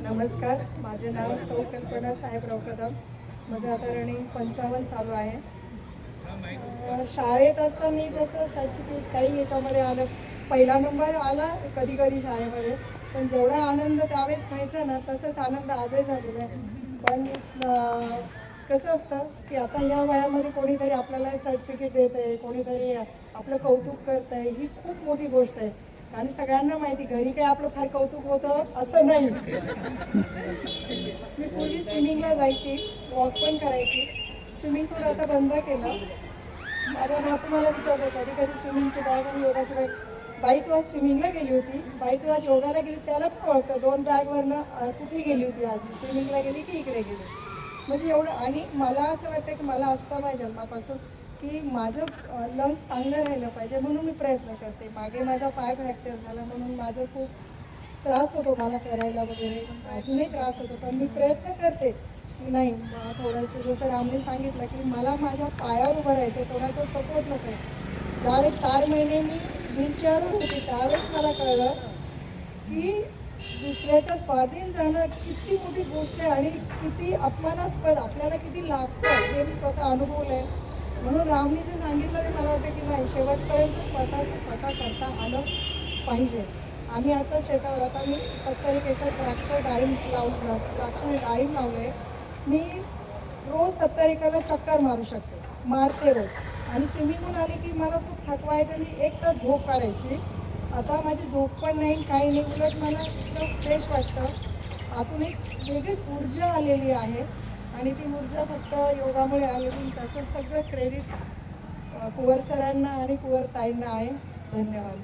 नमस्कार, माझे नाव सौ कल्पना साहेबराव कदम. माझं आता रनिंग 55 चालू आहे. शाळेत असताना जसं सर्टिफिकेट काही याच्यामध्ये आलं, पहिला नंबर आला कधी कधी शाळेमध्ये, पण जेवढा आनंद त्यावेळेस व्हायचा ना तसंच आनंद आजही झालेला आहे. पण कसं असतं की आता या वयामध्ये कोणीतरी आपल्याला सर्टिफिकेट देत आहे, कोणीतरी आपलं कौतुक करत आहे, ही खूप मोठी गोष्ट आहे. आणि सगळ्यांना माहिती घरी काय आपलं फार कौतुक होतं असं नाही. मी पूर्वी स्विमिंगला जायची, वॉक पण करायची. स्विमिंग पूल आता बंद केलं. माझ्या नातू मला विचारलं कधी कधी स्विमिंगची बॅग आणि योगाची बॅग. बाई तू आज स्विमिंगला गेली होती, बाई तू आज योगाला गेली, त्याला पण ओळखतं 2 बॅगवरनं कुठे गेली होती, आज स्विमिंगला गेली की इकडे गेली. म्हणजे एवढं. आणि मला असं वाटतं की मला असतं माझ्या जन्मापासून की माझं लंग्स चांगलं राहिलं पाहिजे, म्हणून मी प्रयत्न करते. मागे माझा पाय फ्रॅक्चर झाला म्हणून माझं खूप त्रास होतो मला करायला वगैरे, अजूनही त्रास होतो, पण मी प्रयत्न करते की नाही थोडंसं जसं रामने सांगितलं की मला माझ्या पायावर उभं राहायचं, कोणाचा सपोर्ट नको आहे. ज्यावेळेस 4 महिने मी व्हीलचेअरवर होते त्यावेळेस मला कळलं की दुसऱ्याच्या स्वाधीन जाणं किती मोठी गोष्ट आहे आणि किती अपमानास्पद, आपल्याला किती लागतं हे मी स्वतः अनुभवलं आहे. म्हणून रामने जे सांगितलं ते मला वाटतं की नाही, शेवटपर्यंत स्वतःचं स्वतः करता आलं पाहिजे. आम्ही आता शेतावर, आता मी 70 एकर डाळिंब लावलं आहे. मी रोज 70 एकरला चक्कर मारू शकते, मारते रोज. आणि स्विमिंगहून आले की मला खूप थकवायचं, मी 1 तास झोप काढायची. आता माझी झोप पण नाही, काही नाही, उलट मला एकदम फ्रेश वाटतं. आतून एक वेगळीच ऊर्जा आलेली आहे आणि ती ऊर्जा फक्त योगामुळे आलेली. त्याचं सगळं क्रेडिट कुंवर सरांना आणि कुंवर ताईंना आहे. धन्यवाद.